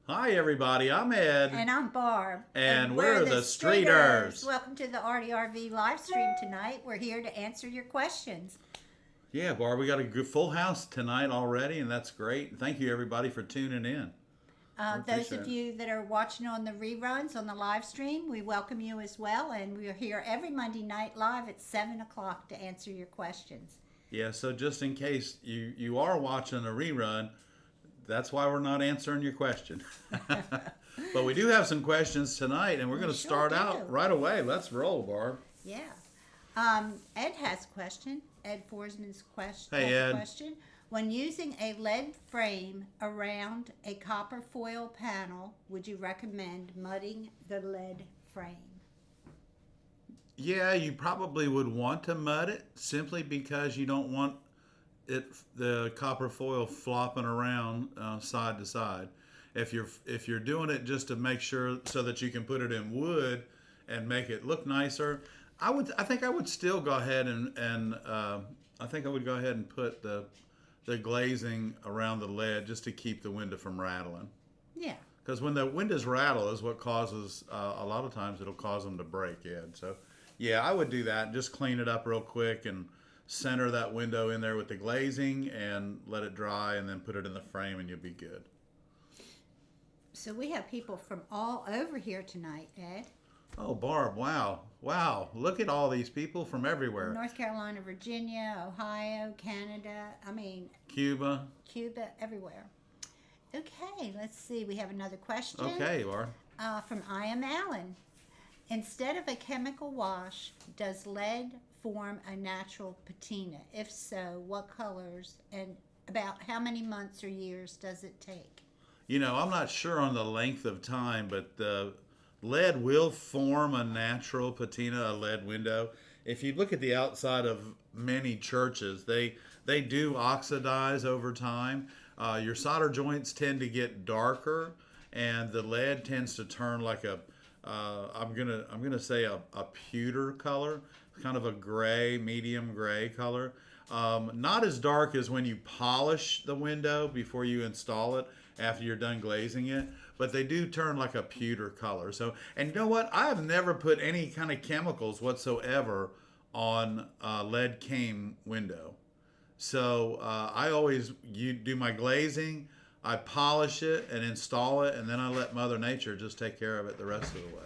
Hi everybody, I'm Ed. And I'm Barb. And we're the Streeters. Welcome to the ARTyRV Livestream tonight. We're here to answer your questions. Yeah, Barb, we got a good full house tonight already, and that's great. Thank you everybody for tuning in. Those of you that are watching on the reruns on the live stream, we welcome you as well. And we're here every Monday night live at 7 o'clock to answer your questions. Yeah, so just in case you are watching a rerun, that's why we're not answering your question. But we do have some questions tonight, and we're going to start out right away. Let's roll, Barb. Yeah. Ed has a question. Ed Forsman's question. Hey, Ed. Question. When using a lead frame around a copper foil panel, would you recommend mudding the lead frame? Yeah, you probably would want to mud it simply because you don't want the copper foil flopping around side to side. If you're doing it just to make sure so that you can put it in wood and make it look nicer, I think I would still go ahead and I think I would go ahead and put the glazing around the lead just to keep the window from rattling. Yeah. Because when the windows rattle is what causes a lot of times it'll cause them to break, Ed. So yeah, I would do that. Just clean it up real quick and center that window in there with the glazing and let it dry, and then put it in the frame and you'll be good. So we have people from all over here tonight, Ed. Oh, Barb, wow. Look at all these people from everywhere. North Carolina, Virginia, Ohio, Canada, Cuba, everywhere. Okay, let's see. We have another question. Okay, Barb. From I Am Allen. Instead of a chemical wash, does lead form a natural patina? If so, what colors and about how many months or years does it take? You know, I'm not sure on the length of time, but the lead will form a natural patina, a lead window. If you look at the outside of many churches, they do oxidize over time. Your solder joints tend to get darker, and the lead tends to turn like a I'm gonna say a pewter color, kind of a gray, medium gray color. Not as dark as when you polish the window before you install it after you're done glazing it, but they do turn like a pewter color. So, and you know what? I have never put any kind of chemicals whatsoever on a lead came window. So I always do my glazing, I polish it and install it, and then I let Mother Nature just take care of it the rest of the way.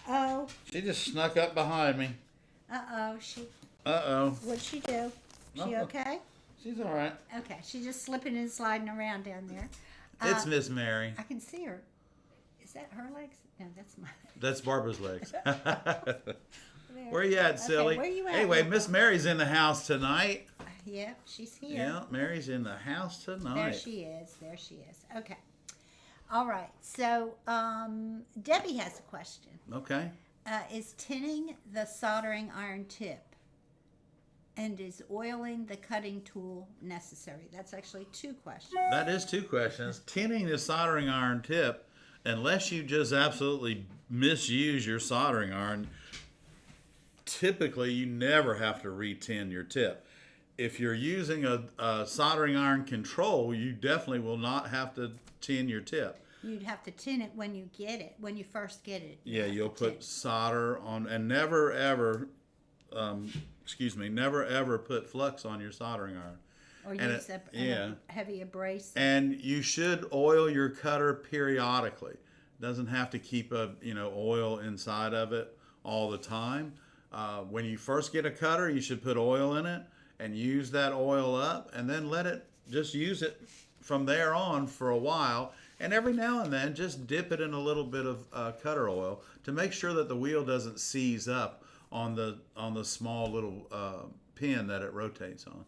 Oh. She just snuck up behind me. Uh-oh. What'd she do? She okay? She's all right. Okay. She's just slipping and sliding around down there. It's Miss Mary. I can see her. Is that her legs? No, that's mine. That's Barbara's legs. Where you at, silly? Okay, where you at? Anyway, Miss Mary's in the house tonight. Yep, she's here. Yeah, Mary's in the house tonight. There she is. Okay. All right. So, Debbie has a question. Okay. Is tinning the soldering iron tip and is oiling the cutting tool necessary? That's actually 2 questions. That is 2 questions. Tinning the soldering iron tip, unless you just absolutely misuse your soldering iron, typically you never have to re-tin your tip. If you're using a soldering iron control, you definitely will not have to tin your tip. You'd have to tin it when you get it, when you first get it. Yeah, you'll put solder on, and never ever put flux on your soldering iron. Or use a heavy abrasive. And you should oil your cutter periodically. Doesn't have to keep oil inside of it all the time. When you first get a cutter, you should put oil in it and use that oil up, and then just use it from there on for a while. And every now and then, just dip it in a little bit of cutter oil to make sure that the wheel doesn't seize up on the small little pin that it rotates on.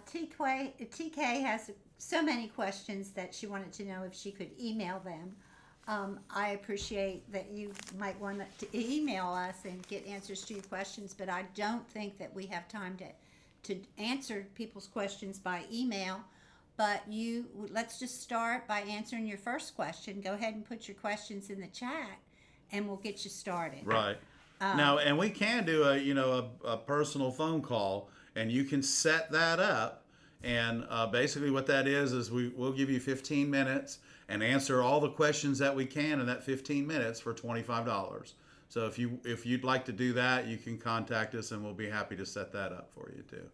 TK has so many questions that she wanted to know if she could email them. I appreciate that you might want to email us and get answers to your questions, but I don't think that we have time to answer people's questions by email. But let's just start by answering your first question. Go ahead and put your questions in the chat, and we'll get you started. Right. Now, and we can do a personal phone call, and you can set that up. And basically what that is we'll give you 15 minutes and answer all the questions that we can in that 15 minutes for $25. So if you'd like to do that, you can contact us, and we'll be happy to set that up for you too.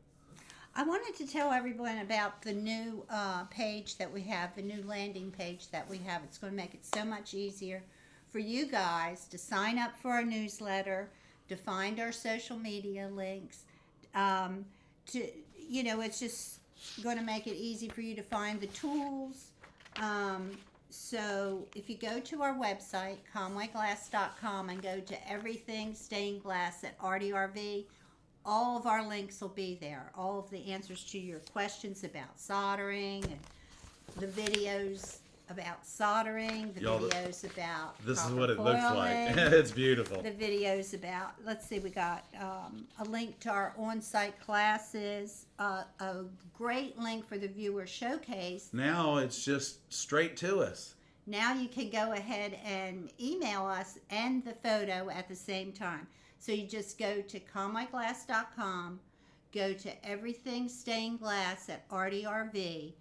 I wanted to tell everyone about the new page that we have, the new landing page that we have. It's going to make it so much easier for you guys to sign up for our newsletter, to find our social media links. It's just going to make it easy for you to find the tools. So if you go to our website, conwayglass.com, and go to everything stained glass at ARTyRV, all of our links will be there. All of the answers to your questions about soldering, and the videos about soldering, videos about this is what it looks like. foiling, It's beautiful. the videos about, let's see, we got a link to our on-site classes, a great link for the viewer showcase. Now it's just straight to us. Now you can go ahead and email us and the photo at the same time. So you just go to conwayglass.com, go to everything stained glass at ARTyRV,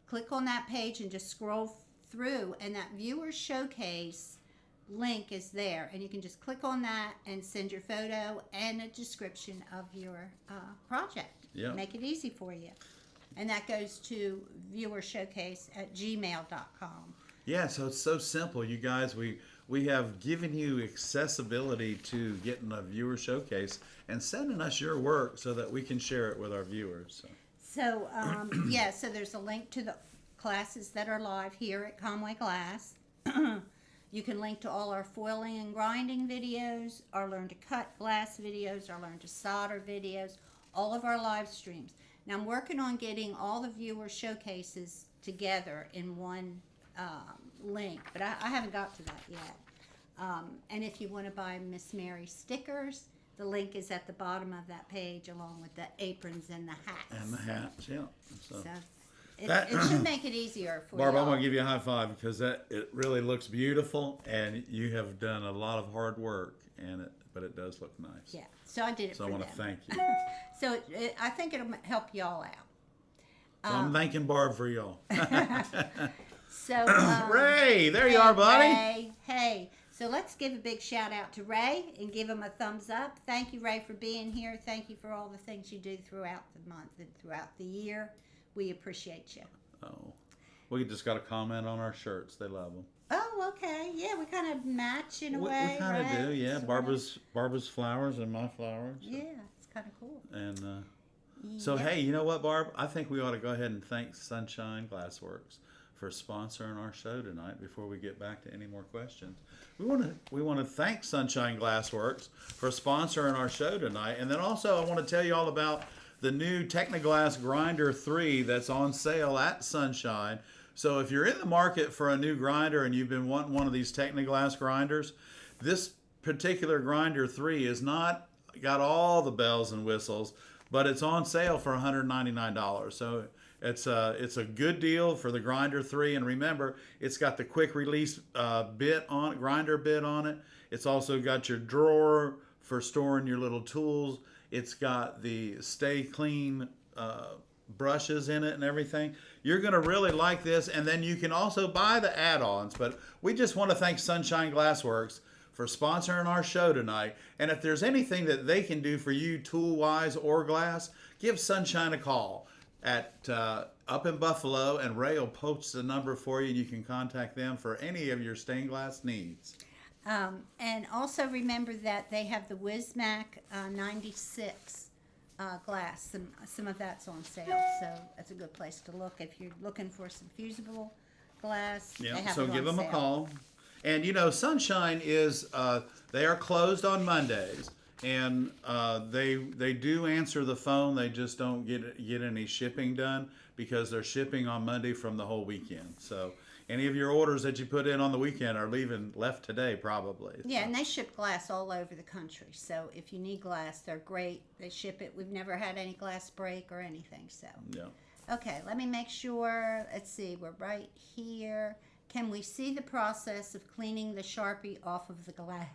click on that page and just scroll through, and that viewer showcase link is there, and you can just click on that and send your photo and a description of your project. Yep. Make it easy for you. And that goes to viewershowcase@gmail.com. Yeah, so it's so simple, you guys. We have given you accessibility to getting a viewer showcase and sending us your work so that we can share it with our viewers. So, so there's a link to the classes that are live here at Conway Glass. You can link to all our foiling and grinding videos, our Learn to Cut Glass videos, our Learn to Solder videos, all of our live streams. Now, I'm working on getting all the viewer showcases together in one link, but I haven't got to that yet. And if you want to buy Miss Mary stickers, The link is at the bottom of that page, along with the aprons and the hats. And the hats, yeah. So, It should make it easier for Barb, y'all. I'm gonna give you a high five because it really looks beautiful, and you have done a lot of hard work, but it does look nice. Yeah, so I did it So for I them. want to thank you. So I think it'll help y'all out. So I'm thanking Barb for y'all. So Ray, there you are, buddy. Ray, hey. So let's give a big shout out to Ray and give him a thumbs up. Thank you, Ray, for being here. Thank you for all the things you do throughout the month and throughout the year. We appreciate you. Oh, we just got a comment on our shirts. They love them. Oh, okay. Yeah, we kind of match in a We way. kind of right? do, yeah. Sorta. Barbara's flowers and my flowers. Yeah, it's kind of cool. And so, Yeah. hey, you know what, Barb? I think we ought to go ahead and thank Sunshine Glassworks for sponsoring our show tonight. Before we get back to any more questions, we want to thank Sunshine Glassworks for sponsoring our show tonight, and then also I want to tell you all about the new Stainedglass Grinder 3 that's on sale at Sunshine. So if you're in the market for a new grinder and you've been wanting one of these Stainedglass grinders, this particular Grinder 3 is not got all the bells and whistles, but it's on sale for $199. So it's a good deal for the Grinder 3, and remember, it's got the quick release grinder bit on it. It's also got your drawer for storing your little tools. It's got the Stay Clean brushes in it and everything. You're going to really like this, and then you can also buy the add-ons. But we just want to thank Sunshine Glassworks for sponsoring our show tonight. And if there's anything that they can do for you tool-wise or glass, give Sunshine a call at up in Buffalo, and Ray will post the number for you, and you can contact them for any of your stained glass needs. And also remember that they have the Wismac 96 glass. Some of that's on sale, so that's a good place to look if you're looking for some fusible glass. They Yeah, have so it give on them a sale. call. And you know, Sunshine is they are closed on Mondays, and they do answer the phone. They just don't get any shipping done because they're shipping on Monday from the whole weekend. So any of your orders that you put in on the weekend are left today probably. Yeah, and they ship glass all over the country. So if you need glass, they're great. They ship it. We've never had any glass break or anything. So Yeah. okay, let me make sure. Let's see, we're right here. Can we see the process of cleaning the Sharpie off of the glass?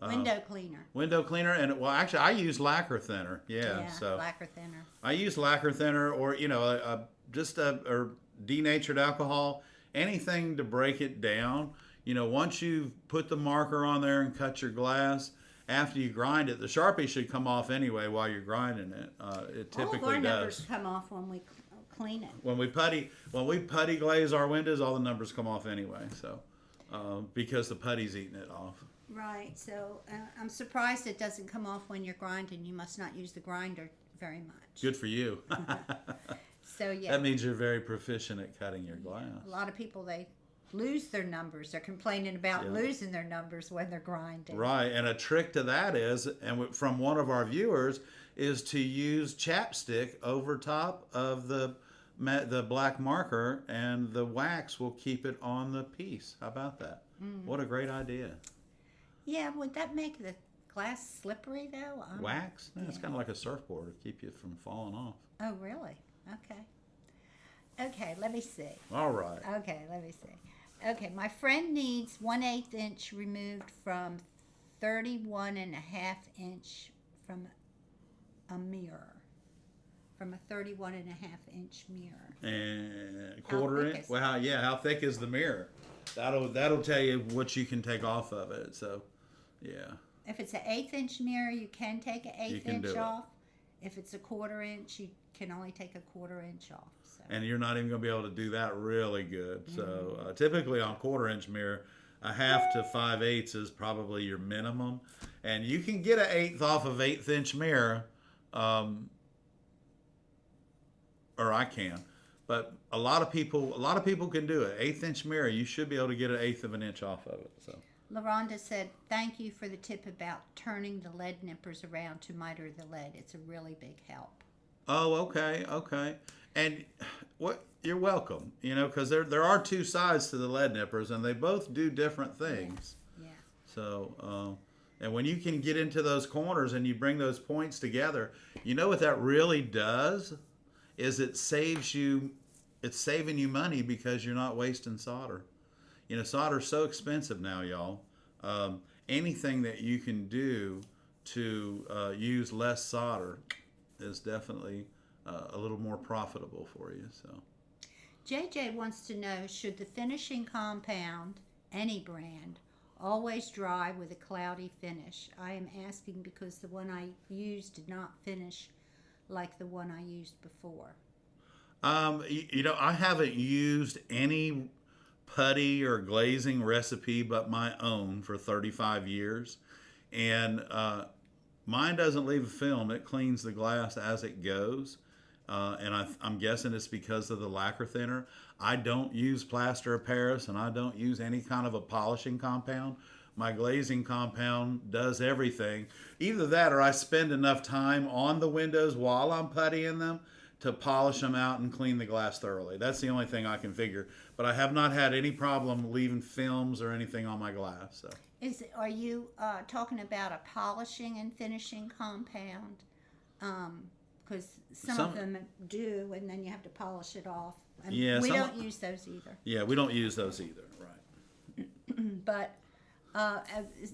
Window cleaner. Window cleaner, and well, actually, I use lacquer thinner. Yeah, so lacquer thinner. I use lacquer thinner, or you know, just a denatured alcohol, anything to break it down. You know, once you've put the marker on there and cut your glass, after you grind it, the Sharpie should come off anyway while you're grinding it. It typically all of our does. numbers come off when we clean it. When we putty glaze our windows, all the numbers come off anyway. So because the putty's eating it off. Right. So I'm surprised it doesn't come off when you're grinding. You must not use the grinder very much. Good for you. So yeah. That means you're very proficient at cutting your glass. A lot of people, they lose their numbers. They're complaining about losing their numbers when they're grinding. Right, and a trick to that is, and from one of our viewers, is to use chapstick over top of the black marker, and the wax will keep it on the piece. How about that? What a great idea. Yeah, would that make the glass slippery though? Wax? Yeah, it's kind of like a surfboard to keep you from falling off. Oh, really? Okay. Okay, let me see. All right. Okay, let me see. Okay, my friend needs 1/8 inch removed from 31.5 inch from a mirror. From a 31.5 inch mirror. And How quarter thick inch? is Well, yeah, how thick is the mirror? That'll tell you what you can take off of it. So, yeah. If it's an 1/8 inch mirror, you can take an 1/8 can do inch it. off. If it's a 1/4 inch, you can only take a 1/4 inch off. So. And you're not even going to be able to do that really good. So typically on 1/4 inch mirror, a 1/2 to 5/8 is probably your minimum. And you can get an 1/8 off of 1/8 inch mirror, or I can. But a lot of people can do it. 1/8 inch mirror, you should be able to get an 1/8 of an inch off of it. So. LaRonda said, thank you for the tip about turning the lead nippers around to miter the lead. It's a really big help. Oh, okay. And you're welcome, you know, because there are two sides to the lead nippers, and they both do different things. Yeah. So, And when you can get into those corners and you bring those points together, you know what that really does is it's saving you money because you're not wasting solder. You know, solder's so expensive now, y'all. Anything that you can do to use less solder is definitely a little more profitable for you. So, JJ wants to know, should the finishing compound, any brand, always dry with a cloudy finish? I am asking because the one I used did not finish like the one I used before. you know, I haven't used any putty or glazing recipe but my own for 35 years. And mine doesn't leave a film. It cleans the glass as it goes. And I'm guessing it's because of the lacquer thinner. I don't use plaster of Paris, and I don't use any kind of a polishing compound. My glazing compound does everything. Either that or I spend enough time on the windows while I'm puttying them to polish them out and clean the glass thoroughly. That's the only thing I can figure. But I have not had any problem leaving films or anything on my glass. So. Are you talking about a polishing and finishing compound? Because some of them do, and then you have to polish it off. And yeah, we don't use those either. Yeah, we don't use those either, right. But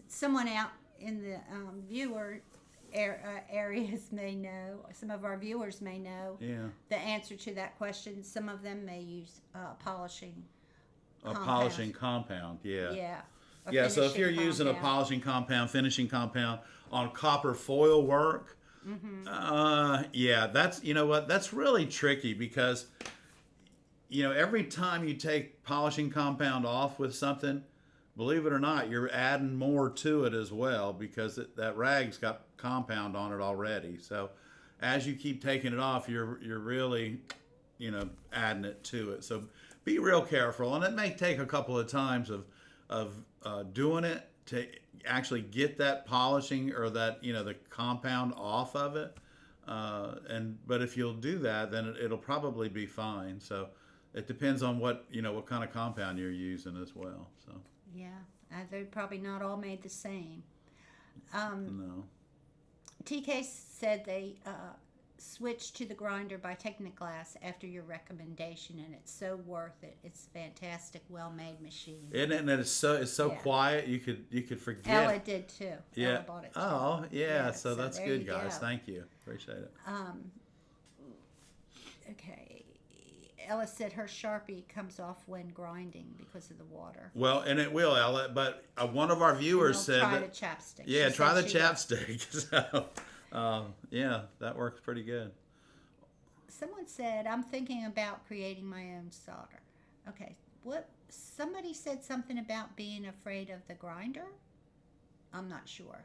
someone out in the viewer areas may know, some of our viewers may know the answer to that question. Some of them may use polishing compound. Polishing compound, yeah. Yeah. Yeah, so if you're using a polishing compound, finishing compound on copper foil work, yeah, that's, you know what, that's really tricky because, you know, every time you take polishing compound off with something, believe it or not, you're adding more to it as well because that rag's got compound on it already. So as you keep taking it off, you're really, you know, adding it to it. So be real careful, and it may take a couple of times of doing it to actually get that polishing or that, you know, the compound off of it. But if you'll do that, then it'll probably be fine. So it depends on what kind of compound you're using as well. So yeah, they're probably not all made the same. No. TK said they switched to the grinder by Stainedglass after your recommendation, and it's so worth it. It's a fantastic, well-made machine. And it's so quiet. You could forget. Ella did too. Yeah. Ella bought it too. Oh yeah. So that's there good, you guys. go. Thank you. Appreciate it. Okay. Ella said her Sharpie comes off when grinding because of the water. Well, and it will, Ella. But one of our viewers said try that, the chapstick. Yeah, She try the said she chapstick. So, yeah, that works pretty good. Someone said, I'm thinking about creating my own solder. Okay, somebody said something about being afraid of the grinder? I'm not sure.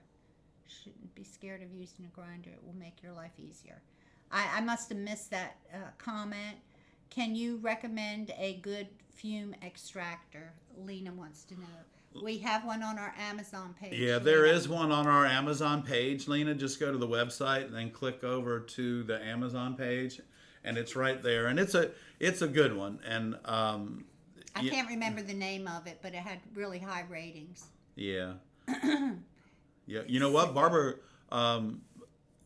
Shouldn't be scared of using a grinder. It will make your life easier. I must have missed that comment. Can you recommend a good fume extractor? Lena wants to know. We have one on our Amazon page. Yeah, there is one on our Amazon page, Lena. Just go to the website and then click over to the Amazon page, and it's right there. And it's a good one. And I can't remember the name of it, but it had really high ratings. Yeah. Yeah. You know what? Barbara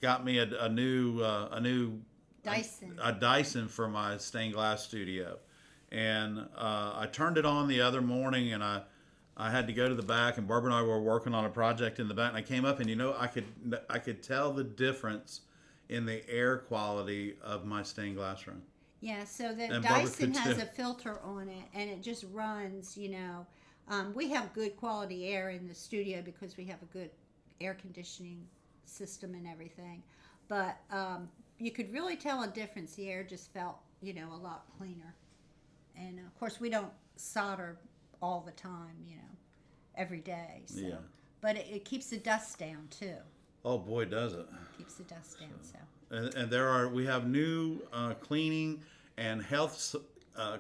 got me a new Dyson. A Dyson for my stained glass studio, and I turned it on the other morning, and I had to go to the back, and Barbara and I were working on a project in the back, and I came up, and I could tell the difference in the air quality of my stained glass room. Yeah, so the Dyson has a filter on it, and it just runs, we have good quality air in the studio because we have a good air conditioning system and everything, but you could really tell a difference. The air just felt, a lot cleaner. And of course, we don't solder all the time, every day. So. Yeah. But it keeps the dust down too. Oh boy, does it! Keeps the dust down. So. And we have new cleaning and health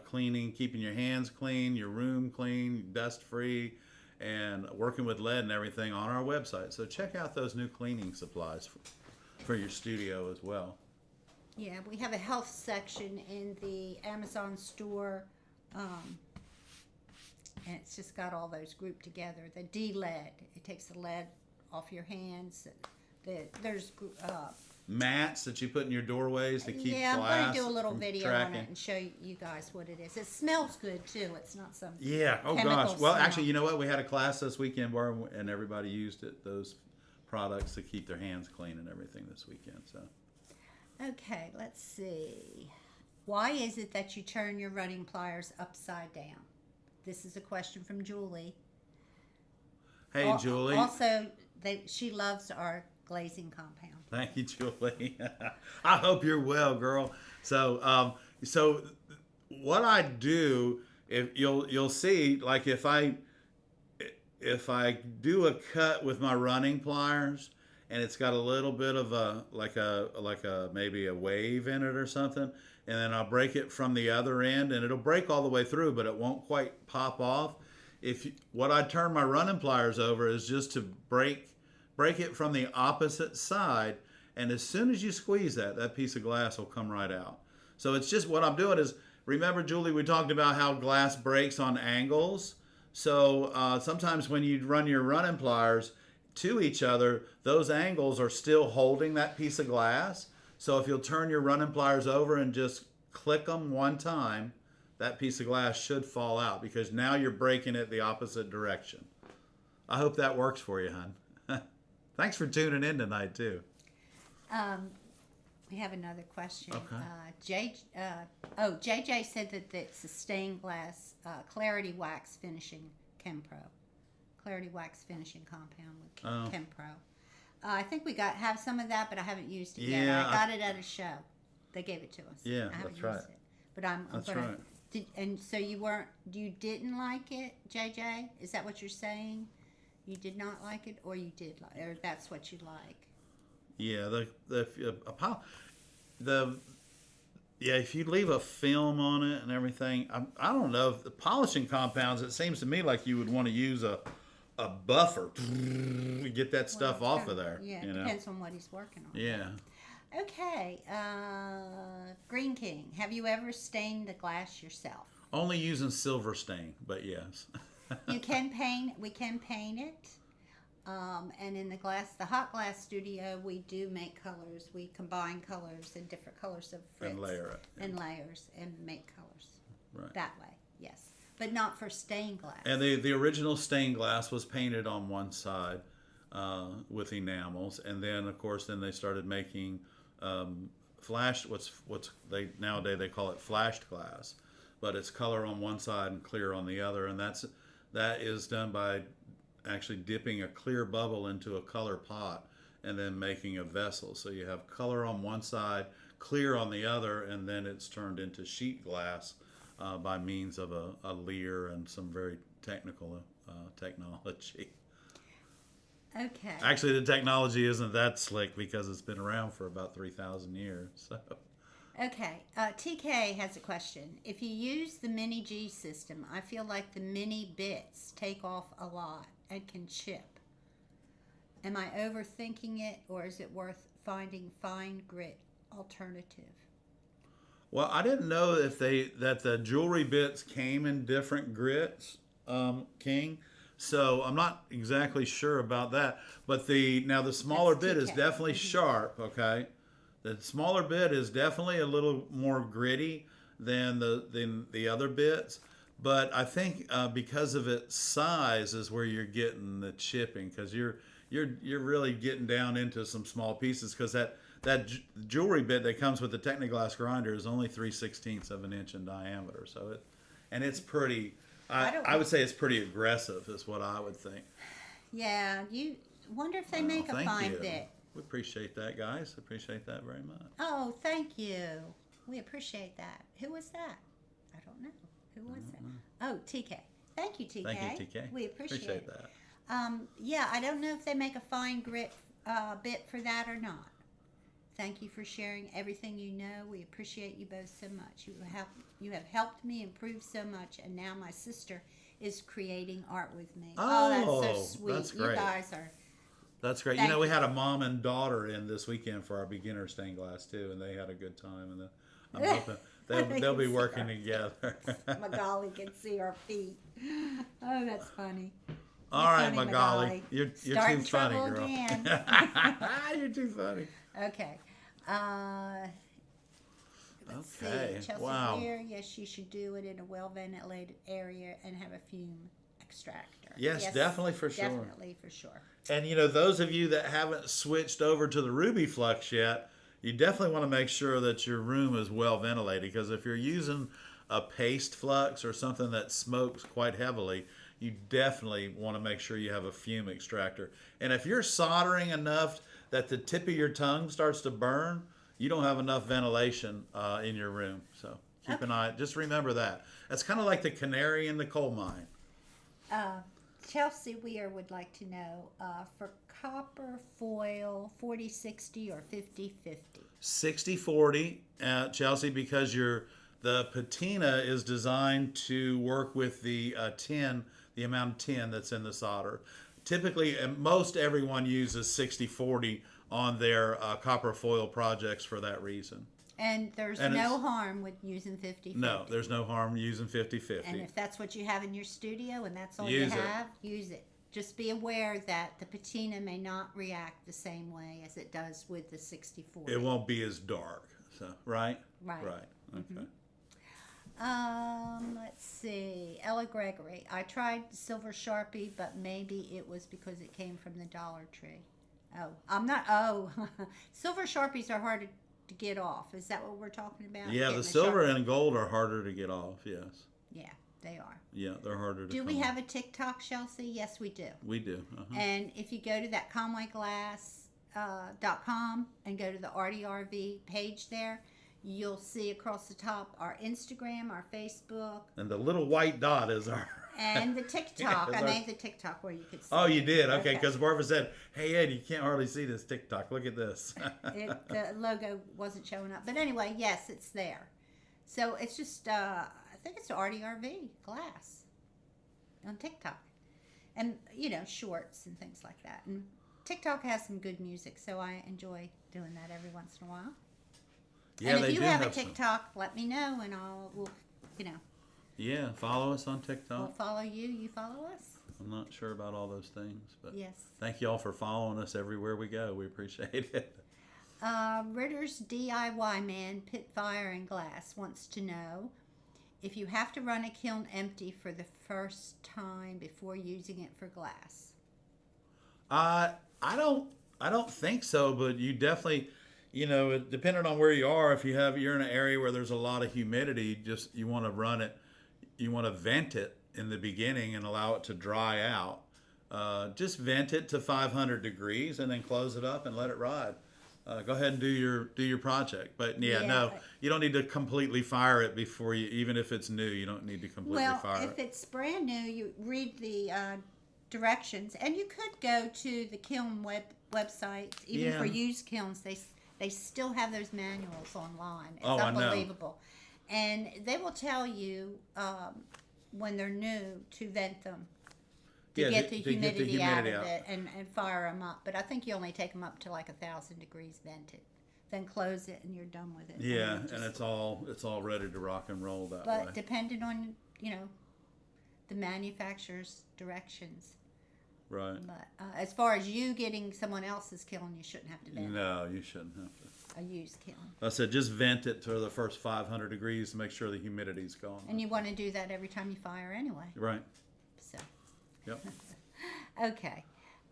cleaning, keeping your hands clean, your room clean, dust free, and working with lead and everything on our website. So check out those new cleaning supplies for your studio as well. Yeah, we have a health section in the Amazon store, and it's just got all those grouped together. The D-lead, it takes the lead off your hands. There's Mats that you put in your doorways to keep yeah, glass I'm going to do a little from video tracking. on it and show you guys what it is. It smells good too. It's not some Yeah. Oh chemical gosh. Well, smell. actually, you know what? We had a class this weekend, Barb, and everybody used those products to keep their hands clean and everything this weekend. So. Okay, let's see. Why is it that you turn your running pliers upside down? This is a question from Julie. Hey, Julie. Also, she loves our glazing compound. Thank you, Julie. I hope you're well, girl. So, what I do, if you'll see, like if I do a cut with my running pliers, and it's got a little bit of a maybe a wave in it or something, and then I'll break it from the other end, and it'll break all the way through, but it won't quite pop off. What I turn my running pliers over is just to break it from the opposite side, and as soon as you squeeze that piece of glass will come right out. So it's just what I'm doing is, remember, Julie, we talked about how glass breaks on angles. So sometimes when you run your running pliers to each other, those angles are still holding that piece of glass. So if you'll turn your running pliers over and just click them one time, that piece of glass should fall out, because now you're breaking it the opposite direction. I hope that works for you, hon. Thanks for tuning in tonight, too. We have another question. Okay. JJ said that it's a stained glass clarity wax finishing Chem-Pro. Clarity wax finishing compound with Chem-Pro. I think we have some of that, but I haven't used it yet. I got it at a show. They gave it to us. Yeah, I haven't that's right. used it. But I'm That's gonna, right. and so you didn't like it, JJ? Is that what you're saying? You did not like it, or you did like, or that's what you like? Yeah, if you leave a film on it and everything, I don't know, if the polishing compounds, it seems to me like you would want to use a buffer to get that stuff off of there. Yeah, it depends on what he's working on. Yeah. Okay, Green King, have you ever stained the glass yourself? Only using silver stain, but yes. We can paint it. And in the Hot Glass Studio, we do make colors. We combine colors and different colors of Fritz. And layer it. Yeah. And layers and make colors. Right. That way, yes. But not for stained glass. And the original stained glass was painted on one side with enamels, and then of course they started making flashed. Nowadays they call it flashed glass, but it's color on one side and clear on the other, and that is done by actually dipping a clear bubble into a color pot and then making a vessel. So you have color on one side, clear on the other, and then it's turned into sheet glass by means of a leer and some very technical technology. Okay. Actually, the technology isn't that slick because it's been around for about 3,000 years. So. Okay. TK has a question. If you use the mini G system, I feel like the mini bits take off a lot and can chip. Am I overthinking it, or is it worth finding fine grit alternative? Well, I didn't know that the jewelry bits came in different grits, King. So I'm not exactly sure about that. But the smaller bit is definitely sharp. Okay, the smaller bit is definitely a little more gritty than the other bits. But I think because of its size is where you're getting the chipping, because you're really getting down into some small pieces, because that jewelry bit that comes with the Stainedglass grinder is only 3/16 of an inch in diameter. So it's pretty. I would say it's pretty aggressive, is what I would think. Yeah, you wonder if they make a fine bit. We appreciate that, guys. Appreciate that very much. Oh, thank you. We appreciate that. Who was that? I don't know. Who was it? Oh, TK. Thank you, TK. Thank you, TK. We appreciate that. Yeah, I don't know if they make a fine grit bit for that or not. Thank you for sharing everything you know. We appreciate you both so much. You have helped me improve so much, and now my sister is creating art with me. Oh, that's so sweet. That's great. You guys are. That's great. We had a mom and daughter in this weekend for our beginner stained glass too, and they had a good time. And I'm hoping they'll be working together. My golly can see our feet. Oh, that's funny. All right, funny, Magali. You're Starting too funny, trouble girl. again. You're too funny. Okay. Let's Okay. see. Chelsea Wow. Weir, yes, you should do it in a well-ventilated area and have a fume extractor. Yes, definitely for sure. Definitely for sure. And you know, those of you that haven't switched over to the Ruby Flux yet, you definitely want to make sure that your room is well ventilated, because if you're using a paste flux or something that smokes quite heavily, you definitely want to make sure you have a fume extractor. And if you're soldering enough that the tip of your tongue starts to burn, you don't have enough ventilation in your room. So keep an eye. Just remember that. That's kind of like the canary in the coal mine. Chelsea Weir would like to know for copper foil 40-60 or 50-50. 60-40, Chelsea, because the patina is designed to work with the tin, the amount of tin that's in the solder. Typically, most everyone uses 60-40 on their copper foil projects for that reason. And there's no harm with using 50-50. No, there's no harm using 50-50. And if that's what you have in your studio and that's all Use you it. have, use it. Just be aware that the patina may not react the same way as it does with the 60-40. It won't be as dark. So, right? Right. Okay. Let's see. Ella Gregory. I tried Silver Sharpie, but maybe it was because it came from the Dollar Tree. Silver Sharpies are harder to get off. Is that what we're talking about? Yeah, Getting the a silver Sharpie? and gold are harder to get off, yes. Yeah, they are. Yeah, they're harder to Do we come have a TikTok, Chelsea? Yes, we do. We do. Uh-huh. And if you go to that conwayglass.com and go to the ARTyRV page there, you'll see across the top our Instagram, our Facebook, And the little white dot is our... and the TikTok. Yeah, I made the TikTok where you could see. Oh, you did? Okay, Okay. because Barbara said, hey, Ed, you can't hardly see this TikTok. Look at this. The logo wasn't showing up. But anyway, yes, it's there. So it's just, I think it's ARTyRV Glass on TikTok. And, shorts and things like that. And TikTok has some good music, so I enjoy doing that every once in a while. Yeah, And they if you do have a some. TikTok, let me know, and we'll Yeah, follow us on TikTok. we'll follow you. You follow us. I'm not sure about all those things, but Yes. thank you all for following us everywhere we go. We appreciate it. Ritter's DIY Man, Pit Fire and Glass wants to know if you have to run a kiln empty for the first time before using it for glass. I don't think so, but you definitely, depending on where you are, if you're in an area where there's a lot of humidity, you want to run it, you want to vent it in the beginning and allow it to dry out. Just vent it to 500 degrees and then close it up and let it ride. Go ahead and do your project. But no, you don't need to completely fire it before even if it's new, you don't need to completely fire it. If it's brand new, you read the directions, and you could go to the kiln websites, even for used kilns. They still have those manuals online. It's unbelievable. And they will tell you when they're new to vent them to get the humidity out of it and fire them up. But I think you only take them up to like 1,000 degrees vented. Then close it and you're done with it. Yeah, and it's all ready to rock and roll that way. But depending on, the manufacturer's directions. Right. But as far as you getting someone else's kiln, you shouldn't have to vent No, you shouldn't have to. a used kiln. I said just vent it to the first 500 degrees to make sure the humidity's gone. And you want to do that every time you fire anyway. Right. So. Yep. Okay.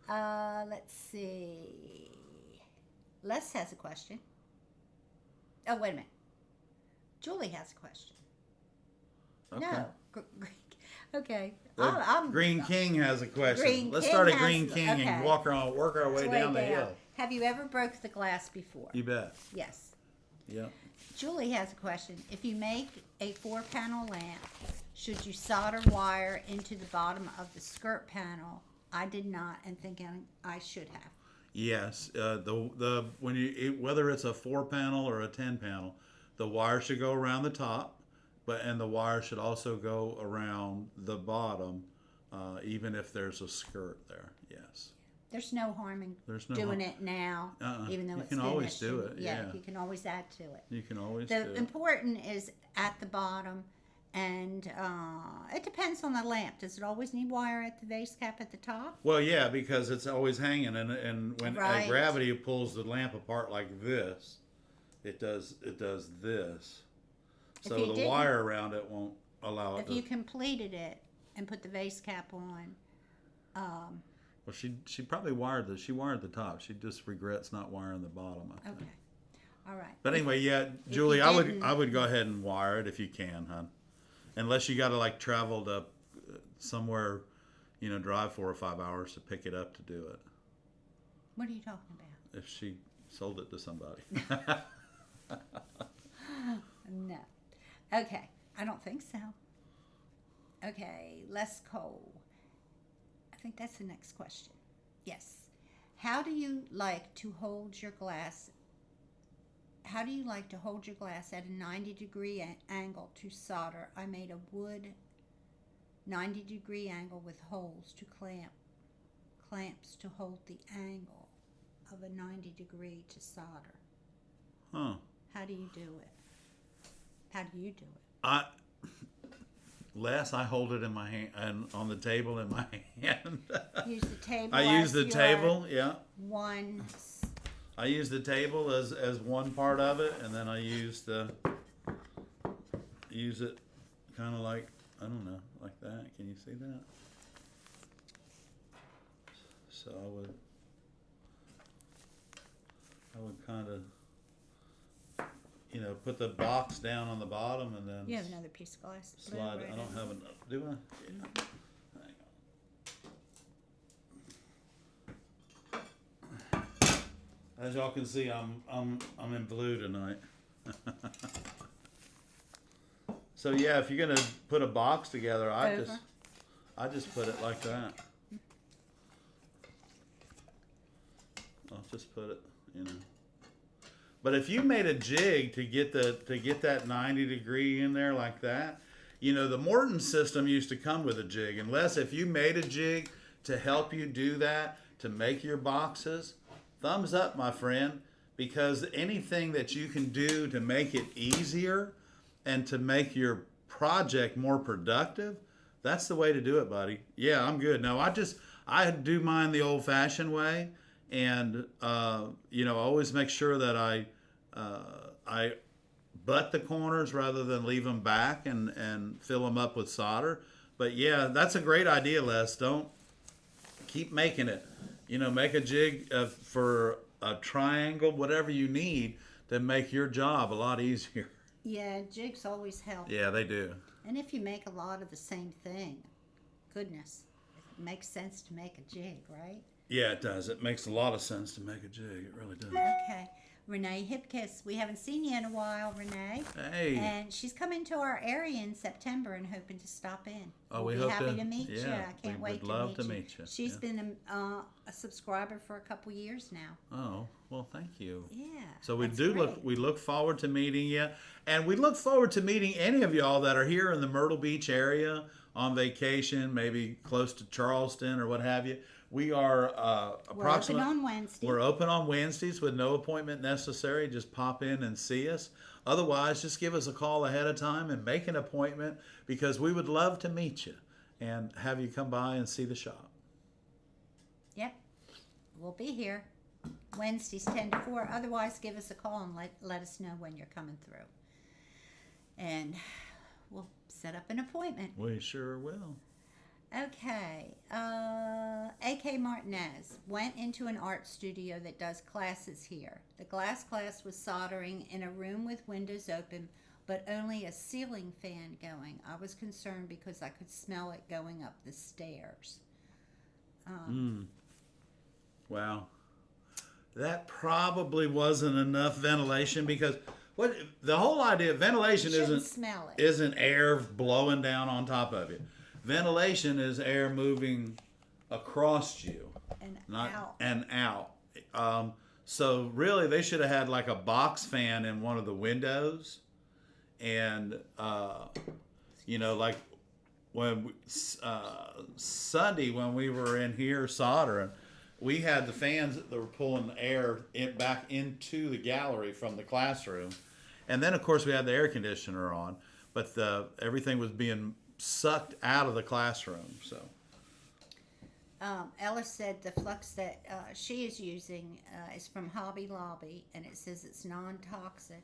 Let's see. Les has a question. Oh, wait a minute. Julie has a question. Okay. No. Okay. Green King has a question. Green Let's King start at has- Green King okay. and work our way down the hill. Have you ever broke the glass before? You bet. Yes. Yep. Julie has a question. If you make a 4-panel lamp, should you solder wire into the bottom of the skirt panel? I did not, and thinking I should have. Yes. Whether it's a 4-panel or a 10-panel, the wire should go around the top, and the wire should also go around the bottom, even if there's a skirt there. Yes. There's no harm in There's no doing harm. it now, even though You it's can always finished. do And- it, yeah. You can always add to it. You can always do The it. important is at the bottom And it depends on the lamp. Does it always need wire at the vase cap at the top? Well, yeah, because it's always hanging, and when Right. gravity pulls the lamp apart like this, it does this. So you the didn't- wire around it won't allow it If to. you completed it and put the vase cap on, Well, she probably wired the top. She just regrets not wiring the bottom, I think. okay. All right. But anyway, yeah, you Julie, didn't- I would go ahead and wire it if you can, hon. Unless you got to like travel to somewhere, drive 4 or 5 hours to pick it up to do it. What are you talking about? If she sold it to somebody. No. Okay. I don't think so. Okay. Less coal. I think that's the next question. Yes. How do you like to hold your glass? How do you like to hold your glass at a 90-degree angle to solder? I made a wood 90-degree angle with holes to clamps to hold the angle of a 90-degree to solder. Huh. How do you do it? How do you do it? I hold it in my hand and on the table in my hand. Use the table. I use as the your table, yeah. One. I use the table as one part of it, and then I use it kind of like, I don't know, like that. Can you see that? So I would kind of, put the box down on the bottom and then You have another piece of glass. Blue slide. right I don't in. have enough. Do I? Yeah. Hang on. As y'all can see, I'm in blue tonight. So yeah, if you're gonna put a box together, I Over. just put it like that. I'll just put it, But if you made a jig to get that 90-degree in there like that, the Morton system used to come with a jig. Unless if you made a jig to help you do that, to make your boxes, thumbs up, my friend, because anything that you can do to make it easier and to make your project more productive, that's the way to do it, buddy. Yeah, I'm good. No, I do mine the old-fashioned way, and always make sure that I butt the corners rather than leave them back and fill them up with solder. But yeah, that's a great idea, Les. Don't keep making it. Make a jig for a triangle, whatever you need to make your job a lot easier. Yeah, jigs always help. Yeah, they do. And if you make a lot of the same thing, goodness, it makes sense to make a jig, right? Yeah, it does. It makes a lot of sense to make a jig. It really does. Okay. Renee Hipkiss, we haven't seen you in a while, Renee. Hey. And she's coming to our area in September and hoping to stop in. Oh, we'll we be hope happy to- to meet you. yeah, I can't we wait would love to to meet meet you. She's Yeah. been a subscriber for a couple years now. Oh, well, thank you. Yeah. So we that's do great. we look forward to meeting you, and we look forward to meeting any of y'all that are here in the Myrtle Beach area on vacation, maybe close to Charleston or what have you. We are We're open on Wednesday. We're open on Wednesdays with no appointment necessary. Just pop in and see us. Otherwise, just give us a call ahead of time and make an appointment, because we would love to meet you and have you come by and see the shop. Yep. We'll be here Wednesdays 10 to 4. Otherwise, give us a call and let us know when you're coming through. And we'll set up an appointment. We sure will. Okay. A.K. Martinez went into an art studio that does classes here. The glass class was soldering in a room with windows open, but only a ceiling fan going. I was concerned because I could smell it going up the stairs. Wow. That probably wasn't enough ventilation, because what the whole idea of ventilation You shouldn't isn't smell it. isn't air blowing down on top of you. Ventilation is air moving across you, And not out. and out. So really, they should have had like a box fan in one of the windows, and like when Sunday when we were in here soldering, we had the fans that were pulling air back into the gallery from the classroom, and then of course we had the air conditioner on. but everything was being sucked out of the classroom. So Ella said the flux that she is using is from Hobby Lobby, and it says it's non-toxic.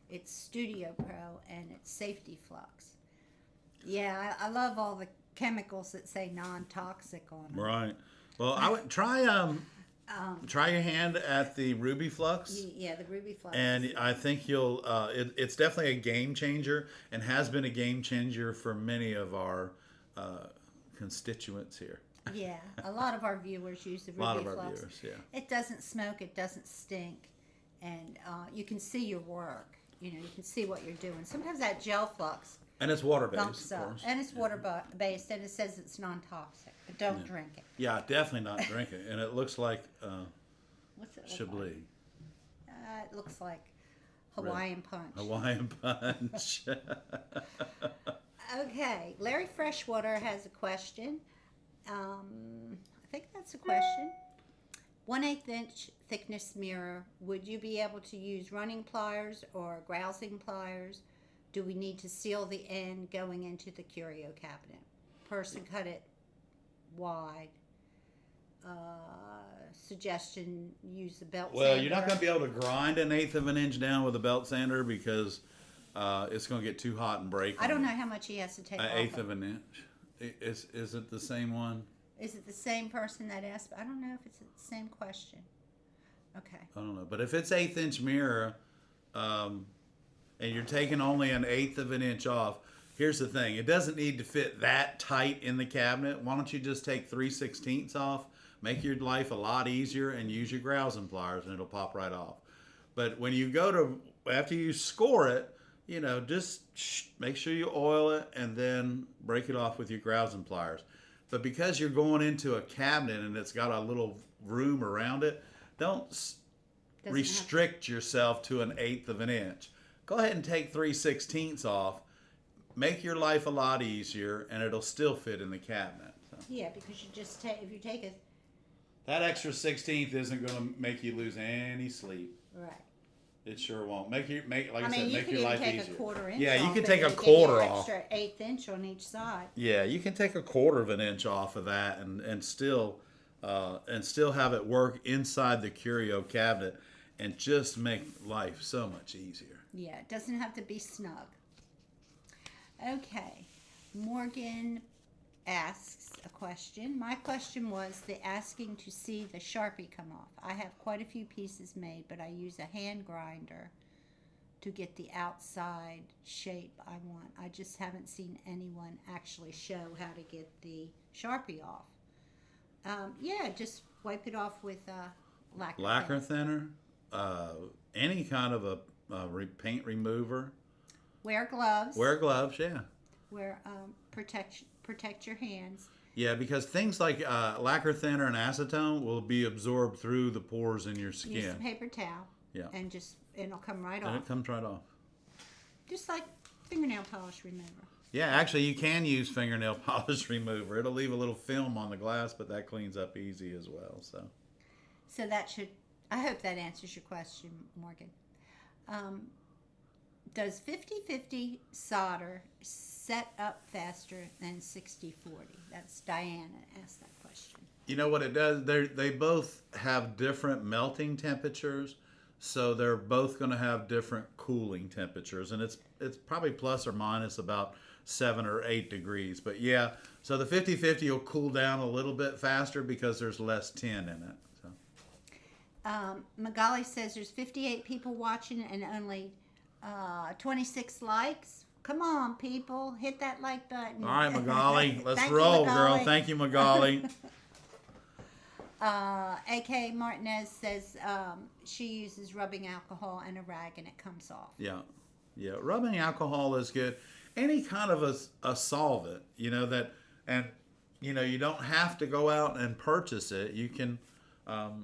It's Studio Pro, and it's safety flux. Yeah, I love all the chemicals that say non-toxic on them. right. Well, I would try your hand at the Ruby Flux. Yeah, the Ruby Flux. And I think you'll. It's definitely a game changer, and has been a game changer for many of our constituents here. Yeah, a lot of our viewers use the Ruby A lot of our Flux. viewers, yeah. It doesn't smoke, it doesn't stink, and you can see your work. You know, you can see what you're doing. Sometimes that gel flux And it's water based, bumps of up, course. and it's water based, and it says it's non-toxic, but don't drink it. Yeah, definitely not drink it. And it looks like What's it look Chablis. like? It looks like Hawaiian Punch. Hawaiian Punch. Okay, Larry Freshwater has a question. I think that's a question. 1/8 inch thickness mirror. Would you be able to use running pliers or grousing pliers? Do we need to seal the end going into the curio cabinet? Person cut it wide. Suggestion: use the belt sander. Well, you're not going to be able to grind 1/8 of an inch down with a belt sander because it's going to get too hot and break. I don't know how much he has to take off. 1/8 of an inch. Is it the same one? Is it the same person that asked? I don't know if it's the same question. Okay. I don't know. But if it's 1/8 inch mirror, and you're taking only 1/8 of an inch off, here's the thing. It doesn't need to fit that tight in the cabinet. Why don't you just take 3/16 off, make your life a lot easier, and use your grousing pliers, and it'll pop right off. But when you go to, after you score it, you know, just make sure you oil it and then break it off with your grousing pliers. But because you're going into a cabinet and it's got a little room around it, don't restrict yourself to 1/8 of an inch. Go ahead and take 3/16 off. Make your life a lot easier, and it'll still fit in the cabinet. So. Yeah, because you just take, if you take a That extra 16th isn't going to make you lose any sleep. right. It sure won't. Like I said, you make could your even life take easier. a quarter inch. Yeah, you off can it take a and give quarter you off. extra 1/8 inch on each side. Yeah, you can take a quarter of an inch off of that and still have it work inside the curio cabinet and just make life so much easier. Yeah, it doesn't have to be snug. Okay, Morgan asks a question. My question was the asking to see the Sharpie come off. I have quite a few pieces made, but I use a hand grinder to get the outside shape I want. I just haven't seen anyone actually show how to get the Sharpie off. Yeah, just wipe it off with lacquer thinner, any kind of a paint remover. Wear gloves. Wear gloves, yeah. Protect your hands. Yeah, because things like lacquer thinner and acetone will be absorbed through the pores in your skin. Use a paper towel. Yeah. And it'll come right And off. it comes right off. Just like fingernail polish remover. Yeah, actually, you can use fingernail polish remover. It'll leave a little film on the glass, but that cleans up easy as well. So that should, I hope that answers your question, Morgan. Does 50-50 solder set up faster than 60-40? That's Diana asked that question. You know what it does? They both have different melting temperatures, so they're both going to have different cooling temperatures, and it's probably plus or minus about 7 or 8 degrees. But yeah, so the 50-50 will cool down a little bit faster because there's less tin in it. So. Magali says there's 58 people watching and only 26 likes. Come on, people, hit that like button. All right, Magali, let's Thank roll, you, Magali. girl. Thank you, Magali. A.K. Martinez says she uses rubbing alcohol and a rag and it comes off. Yeah. Rubbing alcohol is good. Any kind of a solvent, you don't have to go out and purchase it. You can,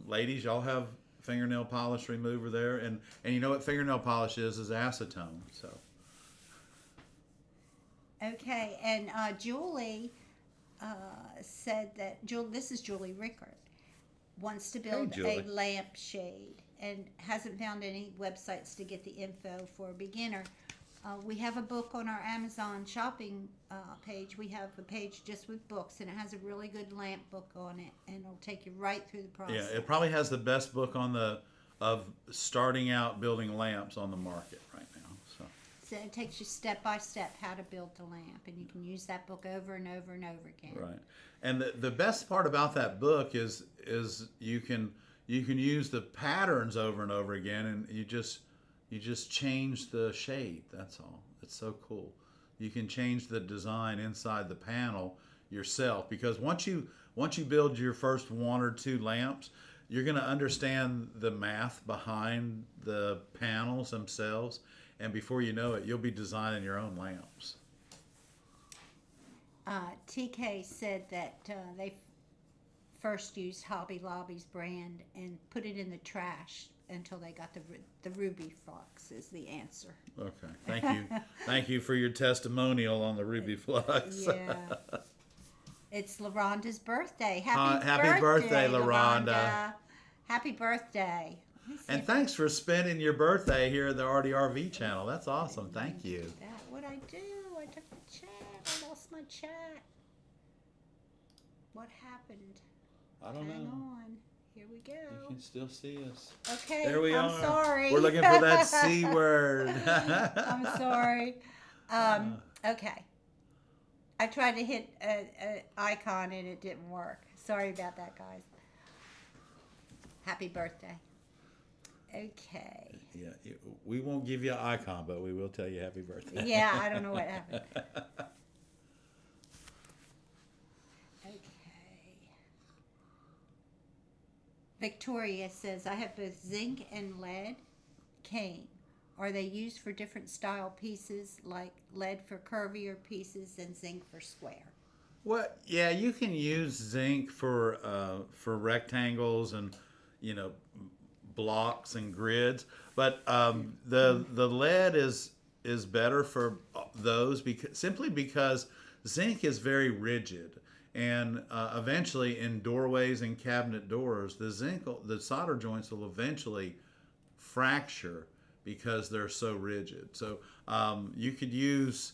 ladies, y'all have fingernail polish remover there, and you know what fingernail polish is acetone. So. Okay, and Julie said that this is Julie Rickard, wants to build a lampshade and hasn't found any websites to get the info for a beginner. We have a book on our Amazon shopping page. We have a page just with books, and it has a really good lamp book on it, and it'll take you right through the process. Yeah, it probably has the best book of starting out building lamps on the market right now. So it takes you step by step how to build the lamp, and you can use that book over and over and over again. Right, and the best part about that book is you can use the patterns over and over again, and you just change the shade. That's all. It's so cool. You can change the design inside the panel yourself, because once you build your first 1 or 2 lamps, you're going to understand the math behind the panels themselves, and before you know it, you'll be designing your own lamps. TK said that they first used Hobby Lobby's brand and put it in the trash until they got the Ruby Flux is the answer. Okay, thank you. Thank you for your testimonial on the Ruby Flux. Yeah. It's LaRonda's birthday. Happy birthday, LaRonda. Happy birthday. And thanks for spending your birthday here at the ARTyRV channel. That's awesome. Thank you. What'd I do? I took the chat. I lost my chat. What happened? I don't know. Hang on. Here we go. You can still see us. Okay. There we are. I'm sorry. We're looking for that C word. I'm sorry. Okay. I tried to hit an icon and it didn't work. Sorry about that, guys. Happy birthday. Okay. Yeah, we won't give you an icon, but we will tell you happy birthday. Yeah, I don't know what happened. Okay. Victoria says, I have both zinc and lead cane. Are they used for different style pieces, like lead for curvier pieces and zinc for square? Well, yeah, you can use zinc for rectangles and, blocks and grids, but the lead is better for those because zinc is very rigid, and eventually in doorways and cabinet doors, the solder joints will eventually fracture because they're so rigid. So you could use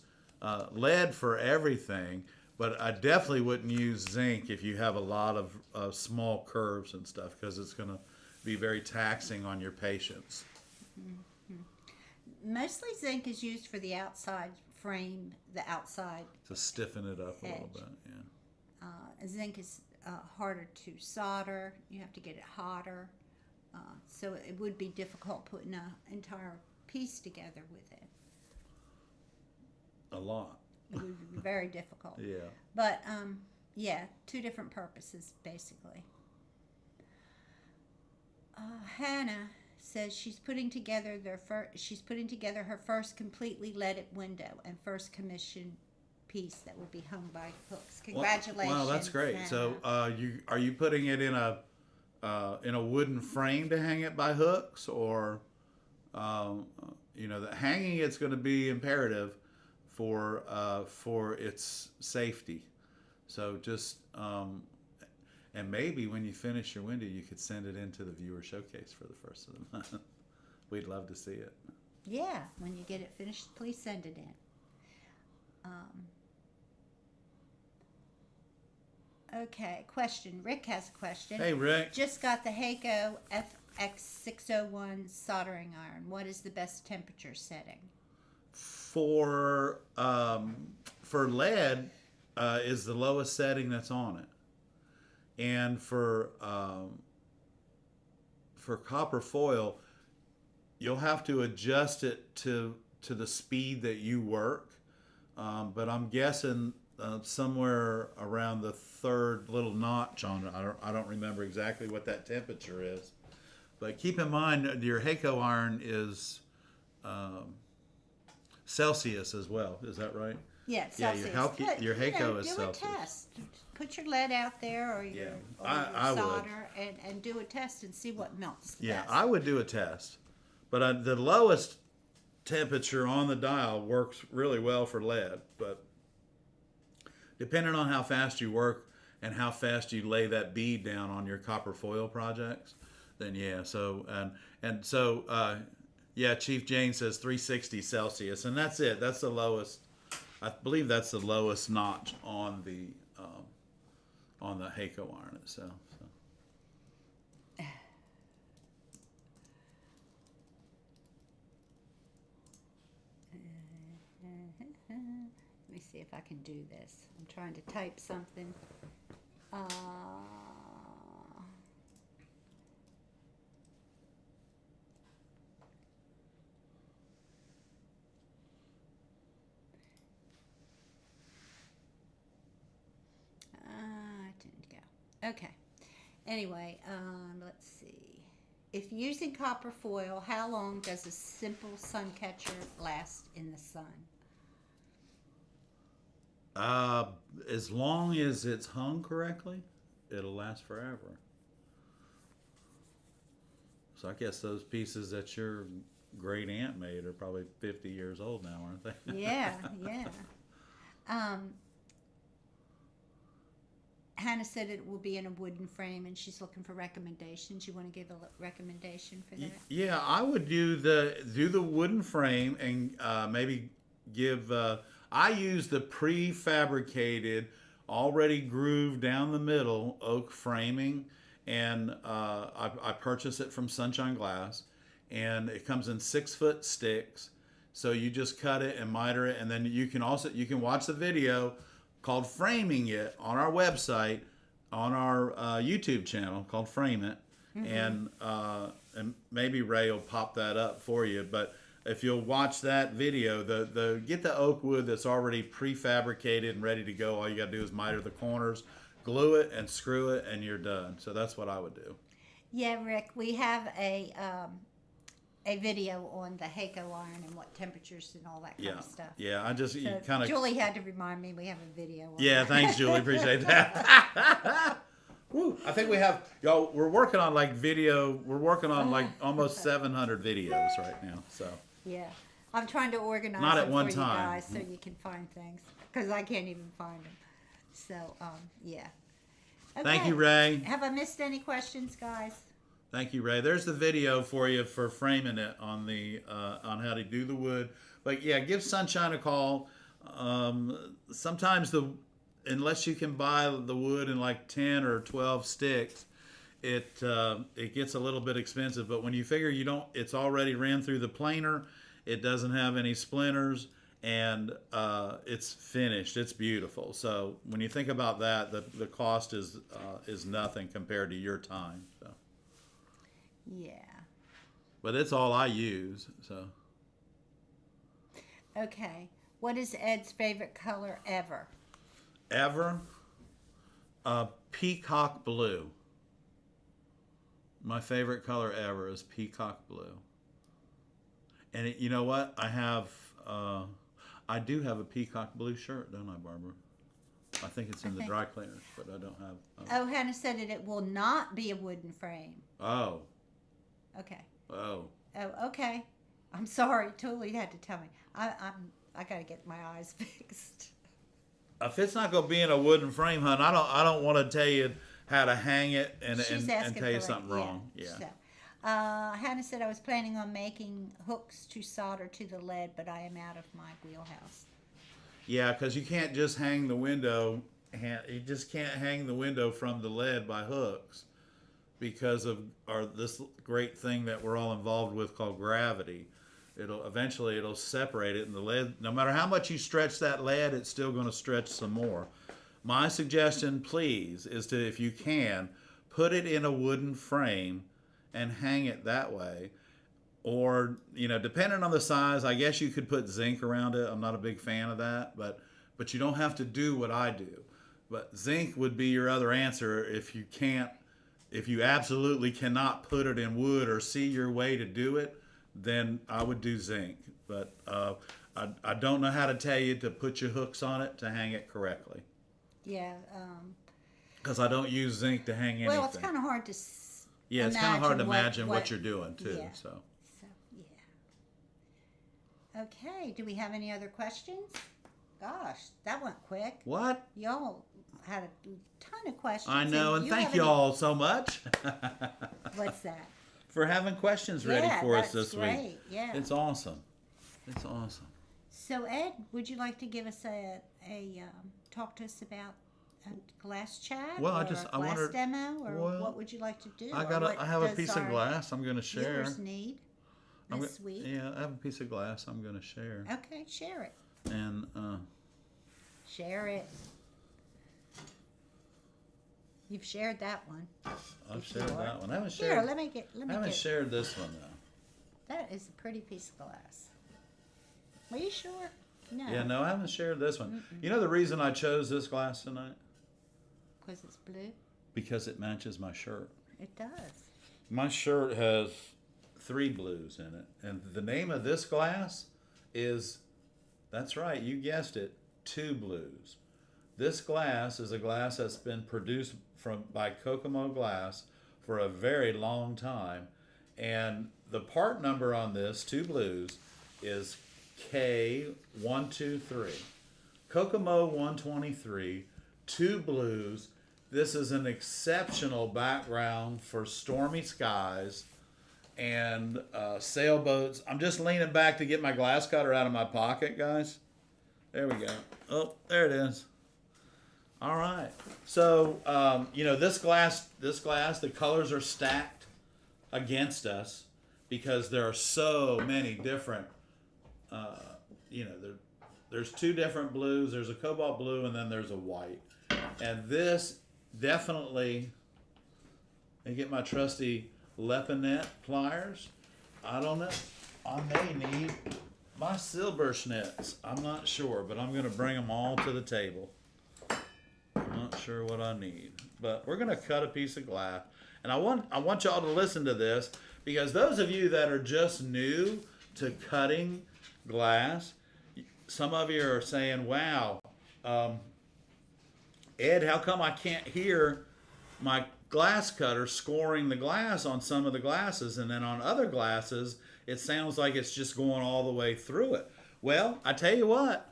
lead for everything, but I definitely wouldn't use zinc if you have a lot of small curves and stuff, because it's going to be very taxing on your patients. Mm-hmm. Mostly zinc is used for the outside frame, the outside to stiffen it up edge. A little bit. Yeah. Zinc is harder to solder. You have to get it hotter. So it would be difficult putting an entire piece together with it. A lot. It would be very difficult. Yeah. But yeah, 2 different purposes basically. Hannah says she's putting together her first completely leaded window and first commission piece that will be hung by hooks. Congratulations! Wow, that's great. Hannah. So, are you putting it in a wooden frame to hang it by hooks, or the hanging it's going to be imperative for its safety. So just and maybe when you finish your window, you could send it into the viewer showcase for the first of the month. We'd love to see it. Yeah, when you get it finished, please send it in. Okay, question. Rick has a question. Hey, Rick. Just got the Heiko FX601 soldering iron. What is the best temperature setting? For lead is the lowest setting that's on it. And for copper foil, you'll have to adjust it to the speed that you work. But I'm guessing somewhere around the 3rd little notch on it. I don't remember exactly what that temperature is. But keep in mind, your Heiko iron is Celsius as well. Is that right? Yeah, Celsius. Yeah, your Heiko is do Celsius. Do a test. Put your lead out there or your, I solder and do a test and see what melts the best. I would do a test. But the lowest temperature on the dial works really well for lead. But depending on how fast you work and how fast you lay that bead down on your copper foil projects, then yeah. So Yeah, Chief Jane says 360 Celsius, and that's it. That's the lowest. I believe that's the lowest notch on the Hakko iron itself. So. Let me see if I can do this. I'm trying to type something. Didn't go. Okay. Anyway, let's see. If using copper foil, how long does a simple sun catcher last in the sun? As long as it's hung correctly, it'll last forever. So I guess those pieces that your great aunt made are probably 50 years old now, aren't they? Yeah, yeah. Hannah said it will be in a wooden frame, and she's looking for recommendations. You want to give a recommendation for that? Yeah, I would do the wooden frame and maybe give. I use the prefabricated, already grooved down the middle oak framing, and I purchased it from Sunshine Glass, and it comes in 6-foot sticks. So you just cut it and miter it, and then you can watch the video called Framing It on our website, on our YouTube channel called Frame It, and maybe Ray will pop that up for you. But if you'll watch that video, get the oak wood that's already prefabricated and ready to go. All you got to do is miter the corners, glue it, and screw it, and you're done. So that's what I would do. Yeah, Rick, we have a video on the Hakko iron and what temperatures and all that kind of stuff. Yeah, I just So kind of. Julie had to remind me we have a video on Yeah, that. thanks, Julie. Appreciate that. Woo, I think we have, y'all, we're working on we're working on almost 700 videos right now. So. Yeah. I'm trying to organize Not at them one for time. you guys so you can find things. Because I can't even find them. So, yeah. Okay. Thank you, Ray. Have I missed any questions, guys? Thank you, Ray. There's the video for you for framing it on the on how to do the wood. But yeah, give Sunshine a call. Sometimes unless you can buy the wood in like 10 or 12 sticks, it gets a little bit expensive. But when you figure it's already ran through the planer, it doesn't have any splinters, and it's finished. It's beautiful. So when you think about that, the cost is nothing compared to your time. So. Yeah. But it's all I use, so. Okay. What is Ed's favorite color ever? Ever? Peacock blue. My favorite color ever is peacock blue. And you know what? I do have a peacock blue shirt, don't I, Barbara? I think it's in the dry cleaners, but I don't have. Hannah said that it will not be a wooden frame. Oh. Okay. Oh. Oh, okay. I'm sorry. Totally had to tell me. I gotta get my eyes fixed. If it's not gonna be in a wooden frame, hon, I don't want to tell you how to hang it and tell you something wrong. Yeah. So, Hannah said I was planning on making hooks to solder to the lead, but I am out of my wheelhouse. Yeah, because you can't just hang the window. You just can't hang the window from the lead by hooks because of this great thing that we're all involved with called gravity. Eventually it'll separate it, and the lead, no matter how much you stretch that lead, it's still going to stretch some more. My suggestion, please, is to, if you can, put it in a wooden frame and hang it that way. Or, depending on the size, I guess you could put zinc around it. I'm not a big fan of that, but you don't have to do what I do. But zinc would be your other answer if you absolutely cannot put it in wood or see your way to do it, then I would do zinc. But I don't know how to tell you to put your hooks on it to hang it correctly. Yeah. Because I don't use zinc to hang anything. Well, it's kind of hard to yeah, it's kind of hard to imagine what you're doing, too. Yeah. So, yeah. Okay, do we have any other questions? Gosh, that went quick. What? Y'all had a ton of questions. I know, and thank y'all so much. What's that? for having questions ready for us this week. Great. Yeah. It's awesome. It's awesome. So Ed, would you like to give us a talk to us about a glass chat, Well, or I a glass wondered, demo, or well, what would you like to do? I Or have a what piece does of our glass I'm going to share. viewers need this week? Yeah, I have a piece of glass I'm going to share. Okay, share it. And Share it. You've shared that one. I've shared that one. I haven't Here, shared. let me get. I haven't shared this one though. That is a pretty piece of glass. Are you sure? No. Yeah, no, I haven't shared this one. You know the reason I chose this glass tonight? Because it's blue. Because it matches my shirt. It does. My shirt has 3 blues in it, and the name of this glass is, that's right, you guessed it, 2 blues. This glass is a glass that's been produced by Conway Glass for a very long time, and the part number on this 2 blues is K123. Kokomo 123, 2 blues. This is an exceptional background for stormy skies and sailboats. I'm just leaning back to get my glass cutter out of my pocket, guys. There we go. Oh, there it is. All right. So, you know, this glass, the colors are stacked against us because there are so many different, you know, there's 2 different blues. There's a cobalt blue and then there's a white. And this definitely, and get my trusty Lepinet pliers. I don't know. I may need my silver schnitz. I'm not sure, but I'm going to bring them all to the table. I'm not sure what I need, but we're going to cut a piece of glass. And I want y'all to listen to this, because those of you that are just new to cutting glass, some of you are saying, wow, Ed, how come I can't hear my glass cutter scoring the glass on some of the glasses, and then on other glasses it sounds like it's just going all the way through it? Well, I tell you what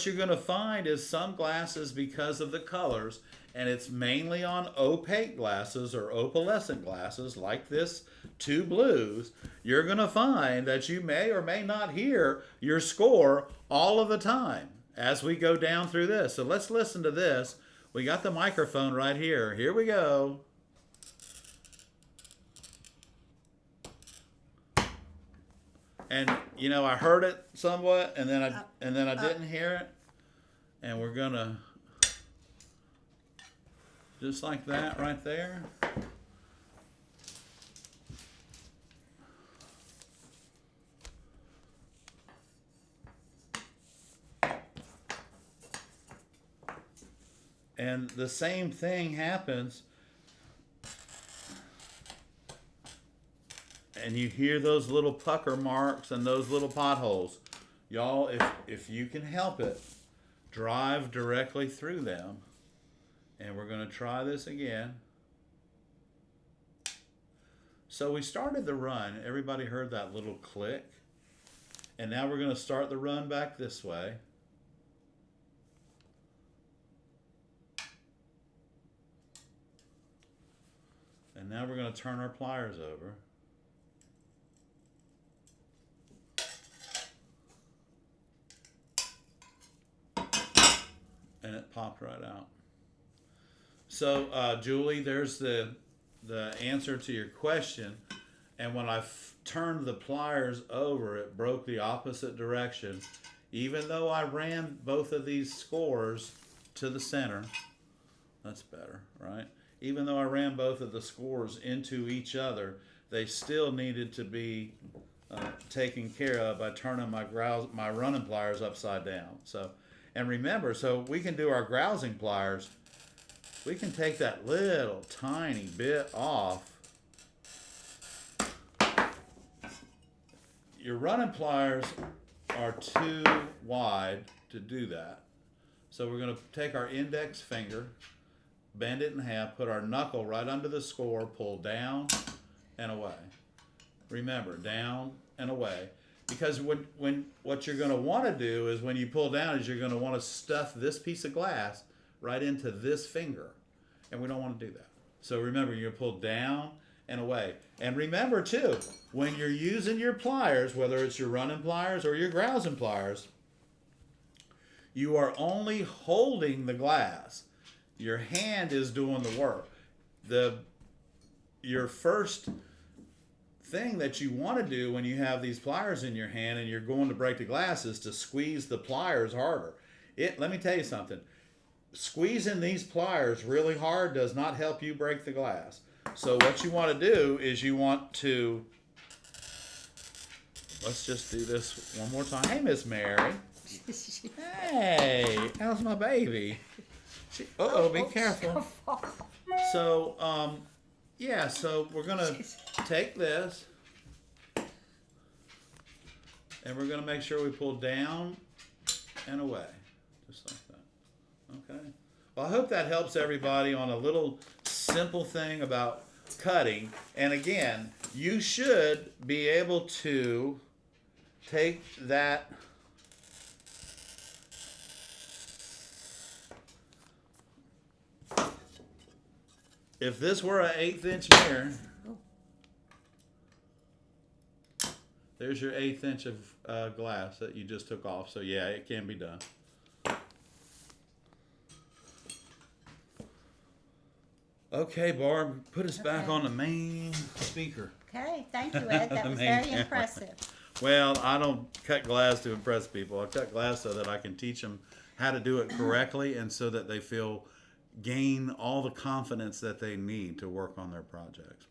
you're going to find is some glasses, because of the colors, and it's mainly on opaque glasses or opalescent glasses like this 2 blues, you're going to find that you may or may not hear your score all of the time as we go down through this. So let's listen to this. We got the microphone right here. Here we go. And you know, I heard it somewhat, and then I didn't hear it. And we're gonna, just like that right there. And the same thing happens, and you hear those little pucker marks and those little potholes. Y'all, if you can help it, drive directly through them. And we're going to try this again. So we started the run. Everybody heard that little click. And now we're going to start the run back this way. And now we're going to turn our pliers over. And it popped right out. So, Julie, there's the answer to your question. And when I turned the pliers over, it broke the opposite direction. Even though I ran both of these scores to the center. That's better, right? Even though I ran both of the scores into each other, they still needed to be taken care of by turning my running pliers upside down. So, and remember, so we can do our grousing pliers. We can take that little tiny bit off. Your running pliers are too wide to do that. So we're going to take our index finger, bend it in half, put our knuckle right under the score, pull down and away. Remember, down and away. Because when what you're going to want to do is when you pull down is you're going to want to stuff this piece of glass right into this finger. And we don't want to do that. So remember, you're going to pull down and away. And remember too, when you're using your pliers, whether it's your running pliers or your grousing pliers, you are only holding the glass. Your hand is doing the work. Your first thing that you want to do when you have these pliers in your hand and you're going to break the glass is to squeeze the pliers harder. Let me tell you something. Squeezing these pliers really hard does not help you break the glass. So what you want to do is you want to, let's just do this one more time. Hey, Miss Mary. Hey, how's my baby? Be careful. So, yeah, so we're going to take this and we're going to make sure we pull down and away. Just like that. Okay. Well, I hope that helps everybody on a little simple thing about cutting. And again, you should be able to take that if this were an 1/8 inch mirror, there's your 1/8 inch of glass that you just took off. So yeah, it can be done. Okay, Barb, put us back on the main speaker. Okay, thank you, Ed. That was very impressive. Well, I don't cut glass to impress people. I cut glass so that I can teach them how to do it correctly and so that they gain all the confidence that they need to work on their projects.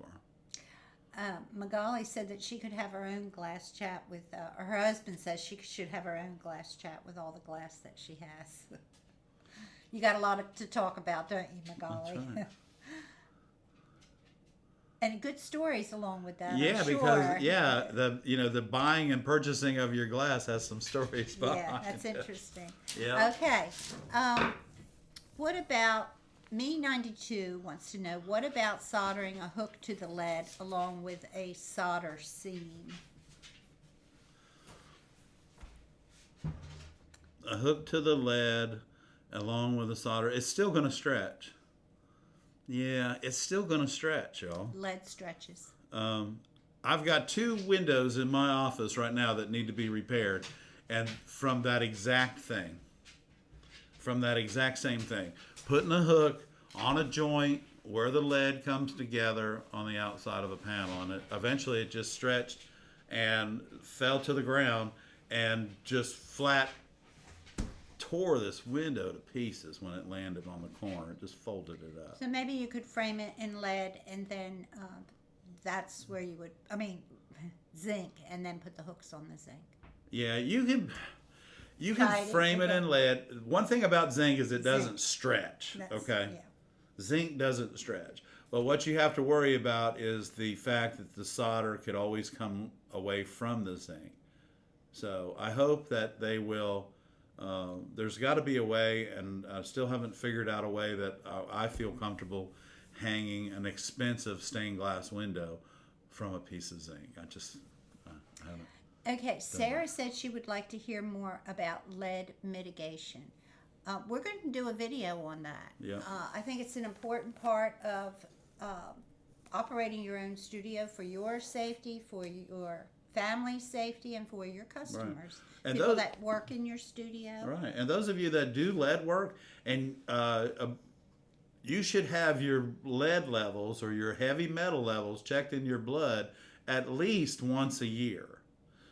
Magali said that she could have her own glass chat with, or her husband says she should have her own glass chat with all the glass that she has. You got a lot to talk about, don't you, Magali? That's right. And good stories along with that. Yeah, I'm sure. Because the buying and purchasing of your glass has some stories behind it. Yeah, that's interesting. Yeah. Okay. What about Me92 wants to know, what about soldering a hook to the lead along with a solder seam? A hook to the lead along with a solder. It's still going to stretch. Yeah, it's still going to stretch, y'all. Lead stretches. I've got 2 windows in my office right now that need to be repaired, and from that exact thing. From that exact same thing. Putting a hook on a joint where the lead comes together on the outside of a panel, and eventually it just stretched and fell to the ground and just flat tore this window to pieces when it landed on the corner. It just folded it up. So maybe you could frame it in lead, and then that's where you would, zinc, and then put the hooks on the zinc. Yeah, you can frame it in lead. One thing about zinc is it doesn't stretch. Okay? Yeah. Zinc doesn't stretch. But what you have to worry about is the fact that the solder could always come away from the zinc. So I hope that they will. There's got to be a way, and I still haven't figured out a way that I feel comfortable hanging an expensive stained glass window from a piece of zinc. I haven't. Okay, Sarah said she would like to hear more about lead mitigation. We're going to do a video on that. Yeah. I think it's an important part of operating your own studio for your safety, for your family's safety, and for your customers. Right. And people that work in your studio. Right. And those of you that do lead work, and you should have your lead levels or your heavy metal levels checked in your blood at least once a year.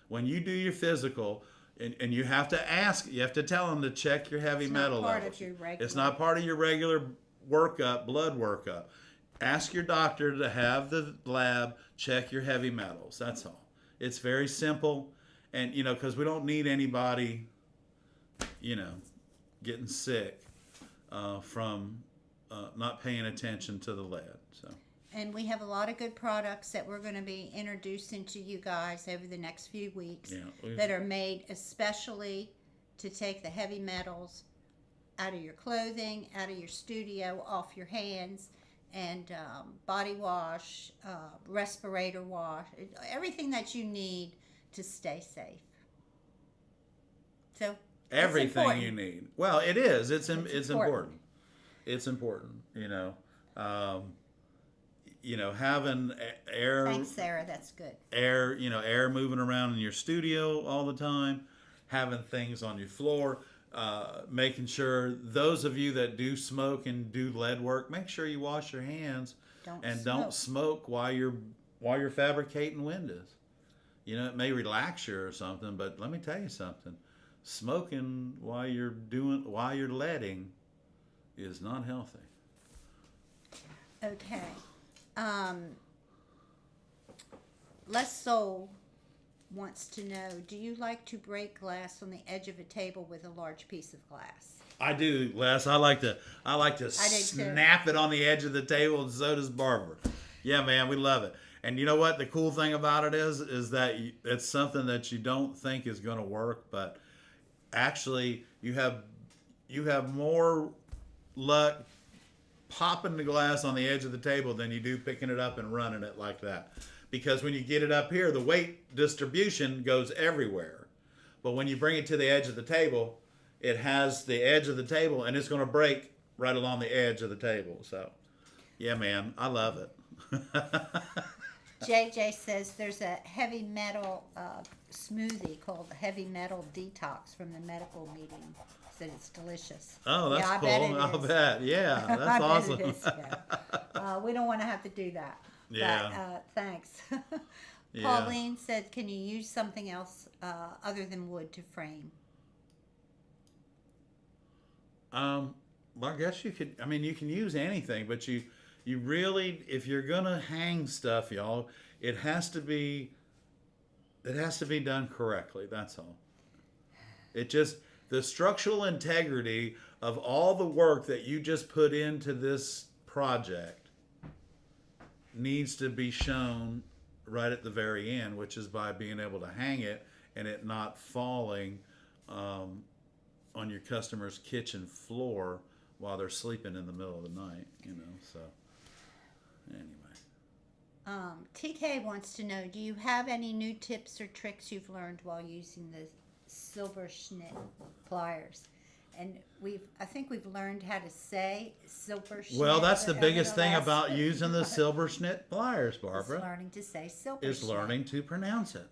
When you do your physical, and you have to ask, you have to tell them to check your heavy metal levels. It's not part of your regular workup, blood workup. Ask your doctor to have the lab check your heavy metals. That's all. It's very simple, and because we don't need anybody, getting sick from not paying attention to the lead. So. And we have a lot of good products that we're going to be introducing to you guys over the next few weeks that are made especially to take the heavy metals out of your clothing, out of your studio, off your hands, and body wash, respirator wash, everything that you need to stay safe. So everything you need. Well, it is. It's important. It's important. having air, Thanks, Sarah. That's good. air moving around in your studio all the time, having things on your floor, making sure those of you that do smoke and do lead work, make sure you wash your hands don't smoke while you're fabricating windows. It may relax you or something, but let me tell you something. Smoking while you're leading is not healthy. Okay. Les Soul wants to know, do you like to break glass on the edge of a table with a large piece of glass? I do, Les. I like to snap it on the edge of the table, and so does Barbara. Yeah, man, we love it. And you know what? The cool thing about it is that it's something that you don't think is going to work, but actually you have more luck popping the glass on the edge of the table than you do picking it up and running it like that. Because when you get it up here, the weight distribution goes everywhere. But when you bring it to the edge of the table, it has the edge of the table, and it's going to break right along the edge of the table. So, yeah, man, I love it. JJ says there's a heavy metal smoothie called the Heavy Metal Detox from the medical meeting. Said it's delicious. Oh, that's yeah, cool. I'll bet. Yeah, that's awesome. Bet it is, yeah. We don't want to have to do that. Yeah. But, thanks. Yeah. Pauline said, can you use something else other than wood to frame? Well, I guess you could. I mean, you can use anything, but you really, if you're gonna hang stuff, y'all, it has to be done correctly. That's all. The structural integrity of all the work that you just put into this project needs to be shown right at the very end, which is by being able to hang it and it not falling on your customer's kitchen floor while they're sleeping in the middle of the night, so anyway. TK wants to know, do you have any new tips or tricks you've learned while using the silver schnit pliers? And I think we've learned how to say silver schnit. Well, that's the biggest thing about using the silver schnit pliers, Barbara. Is learning to say silver is schnit. Learning to pronounce it.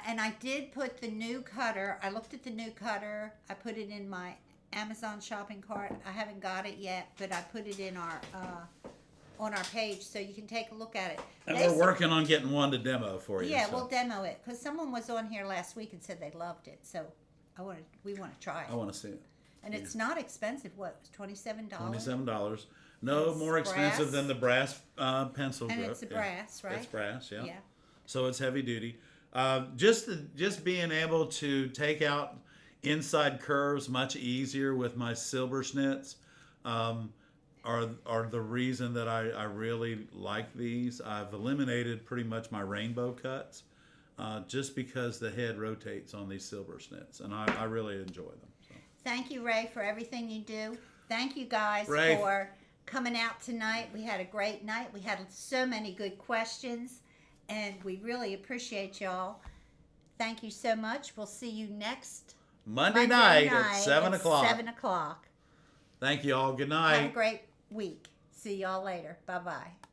And I did put the new cutter. I looked at the new cutter. I put it in my Amazon shopping cart. I haven't got it yet, but I put it in on our page so you can take a look at it. And we're working on getting one to demo for you. Yeah, so we'll demo it because someone was on here last week and said they loved it. So we want to try it. I want to see it. And it's not expensive. What, $27? $27. No more expensive than the brass pencil grip. And it's a brass, right? It's brass, yeah. Yeah. So it's heavy duty. Just being able to take out inside curves much easier with my silver schnits are the reason that I really like these. I've eliminated pretty much my rainbow cuts just because the head rotates on these silver schnits, and I really enjoy them. So. Thank you, Ray, for everything you do. Thank you guys Ray, for coming out tonight. We had a great night. We had so many good questions, and we really appreciate y'all. Thank you so much. We'll see you next Monday night at 7 o'clock. 7 o'clock. Thank you all. Good night. Have a great week. See y'all later. Bye-bye.